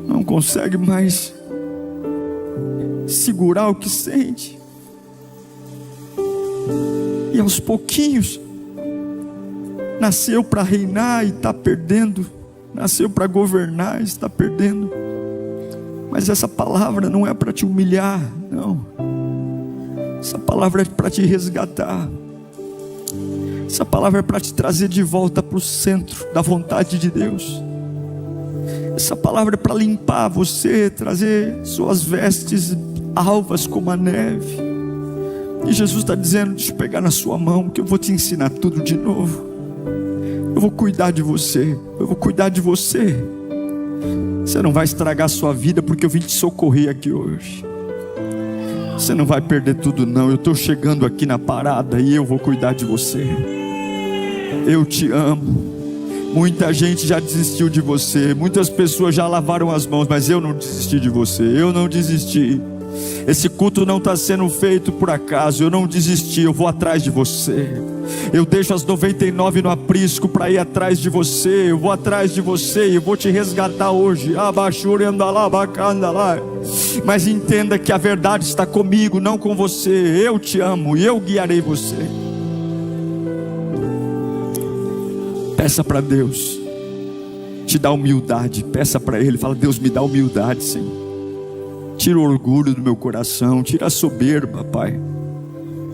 não consegue mais segurar o que sente, e aos pouquinhos nasceu para reinar e está perdendo, nasceu para governar e está perdendo. Mas essa palavra não é para te humilhar, não. Essa palavra é para te resgatar. Essa palavra é para te trazer de volta para o centro da vontade de Deus. Essa palavra é para limpar você, trazer suas vestes alvas como a neve. E Jesus está dizendo: deixa eu pegar na sua mão, que eu vou te ensinar tudo de novo. Eu vou cuidar de você, eu vou cuidar de você. Você não vai estragar a sua vida, porque eu vim te socorrer aqui hoje. Você não vai perder tudo não, eu estou chegando aqui na parada e eu vou cuidar de você. Eu te amo. Muita gente já desistiu de você, muitas pessoas já lavaram as mãos, mas eu não desisti de você, eu não desisti. Esse culto não está sendo feito por acaso, eu não desisti, eu vou atrás de você. Eu deixo as 99 no aprisco para ir atrás de você. Eu vou atrás de você e eu vou te resgatar hoje. Mas entenda que a verdade está comigo, não com você. Eu te amo e eu guiarei você. Peça para Deus te dar humildade. Peça para Ele, fala: Deus, me dá humildade, Senhor. Tira o orgulho do meu coração, tira a soberba, Pai.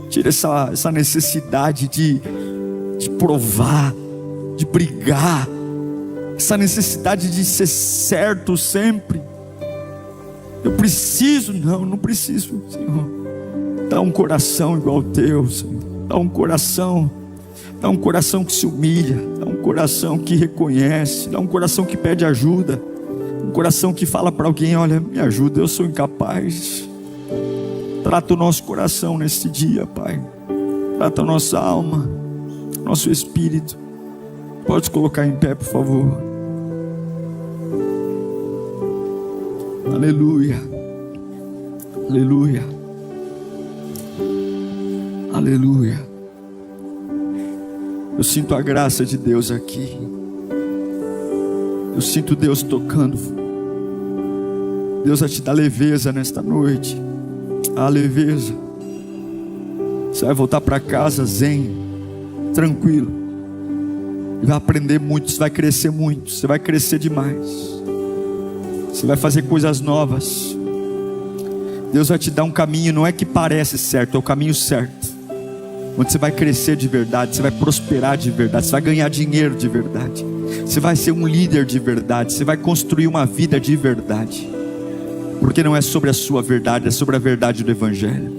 Tira essa necessidade de provar, de brigar, essa necessidade de ser certo sempre. Eu preciso, não preciso, Senhor. Dá um coração igual ao teu, Senhor. Dá um coração que se humilha, dá um coração que reconhece, dá um coração que pede ajuda, um coração que fala para alguém: olha, me ajuda, eu sou incapaz. Trata o nosso coração nesse dia, Pai. Trata a nossa alma, nosso espírito. Pode se colocar em pé, por favor. Aleluia. Aleluia. Aleluia. Eu sinto a graça de Deus aqui. Eu sinto Deus tocando. Deus vai te dar leveza nesta noite. A leveza. Você vai voltar para casa zen, tranquilo, e vai aprender muito. Você vai crescer muito. Você vai crescer demais. Você vai fazer coisas novas. Deus vai te dar um caminho, não é que parece certo, é o caminho certo, onde você vai crescer de verdade, você vai prosperar de verdade, você vai ganhar dinheiro de verdade, você vai ser um líder de verdade, você vai construir uma vida de verdade. Porque não é sobre a sua verdade, é sobre a verdade do Evangelho.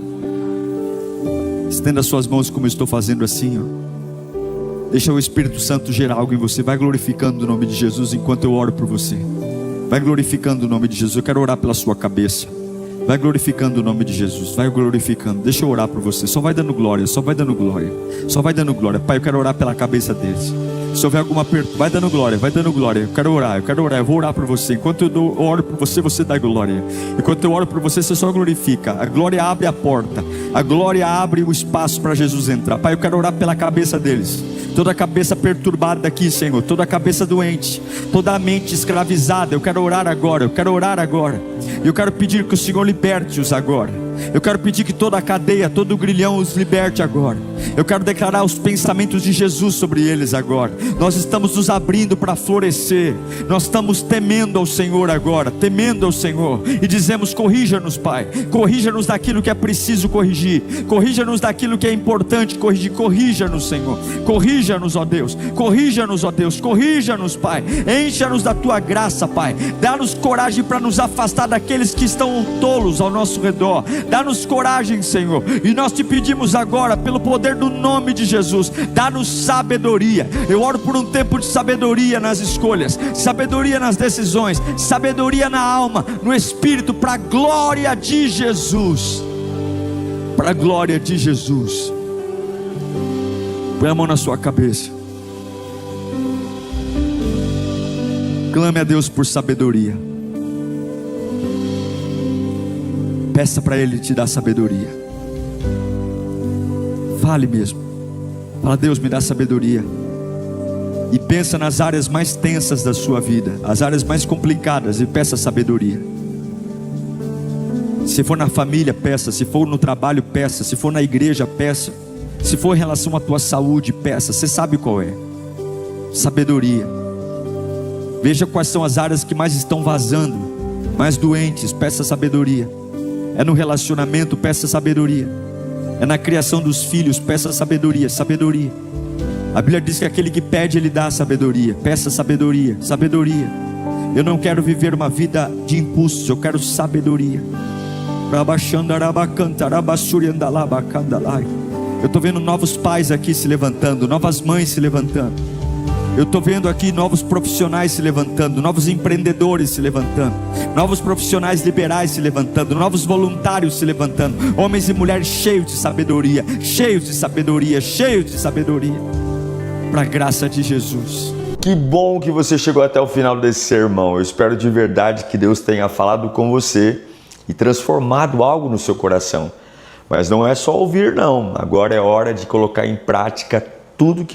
Estenda as suas mãos como eu estou fazendo assim, ó. Deixa o Espírito Santo gerar algo em você. Vai glorificando o nome de Jesus enquanto eu oro por você. Vai glorificando o nome de Jesus. Eu quero orar pela sua cabeça. Vai glorificando o nome de Jesus. Vai glorificando. Deixa eu orar por você. Só vai dando glória. Só vai dando glória. Só vai dando glória. Pai, eu quero orar pela cabeça deles. Se houver alguma pergunta, vai dando glória, vai dando glória. Eu quero orar, eu vou orar por você. Enquanto eu oro por você, você dá glória. Enquanto eu oro por você, você só glorifica. A glória abre a porta, a glória abre o espaço para Jesus entrar. Pai, eu quero orar pela cabeça deles. Toda a cabeça perturbada aqui, Senhor, toda a cabeça doente, toda a mente escravizada, eu quero orar agora, eu quero orar agora. Eu quero pedir que o Senhor liberte-os agora. Eu quero pedir que toda a cadeia, todo o grilhão os liberte agora. Eu quero declarar os pensamentos de Jesus sobre eles agora. Nós estamos nos abrindo para florescer. Nós estamos temendo ao Senhor agora, temendo ao Senhor, e dizemos: corrija-nos, Pai. Corrija-nos daquilo que é preciso corrigir. Corrija-nos daquilo que é importante corrigir. Corrija-nos, Senhor. Corrija-nos, ó Deus. Corrija-nos, ó Deus. Corrija-nos, Pai. Encha-nos da Tua graça, Pai. Dá-nos coragem para nos afastar daqueles que estão tolos ao nosso redor. Dá-nos coragem, Senhor. E nós te pedimos agora, pelo poder do nome de Jesus, dá-nos sabedoria. Eu oro por um tempo de sabedoria nas escolhas, sabedoria nas decisões, sabedoria na alma, no espírito, para a glória de Jesus. Para a glória de Jesus. Põe a mão na sua cabeça. Clame a Deus por sabedoria. Peça para Ele te dar sabedoria. Fale mesmo. Fala: Deus, me dá sabedoria. E pensa nas áreas mais tensas da sua vida, as áreas mais complicadas, e peça sabedoria. Se for na família, peça. Se for no trabalho, peça. Se for na igreja, peça. Se for em relação à tua saúde, peça. Você sabe qual é. Sabedoria. Veja quais são as áreas que mais estão vazando, mais doentes, peça sabedoria. É no relacionamento, peça sabedoria. É na criação dos filhos, peça sabedoria. Sabedoria. A Bíblia diz que aquele que pede, Ele dá sabedoria. Peça sabedoria, sabedoria. Eu não quero viver uma vida de impulsos, eu quero sabedoria. Eu estou vendo novos pais aqui se levantando, novas mães se levantando. Eu estou vendo aqui novos profissionais se levantando, novos empreendedores se levantando, novos profissionais liberais se levantando, novos voluntários se levantando, homens e mulheres cheios de sabedoria, cheios de sabedoria, cheios de sabedoria, para a graça de Jesus. Que bom que você chegou até o final desse sermão. Eu espero de verdade que Deus tenha falado com você e transformado algo no seu coração. Mas não é só ouvir não, agora é hora de colocar em prática tudo que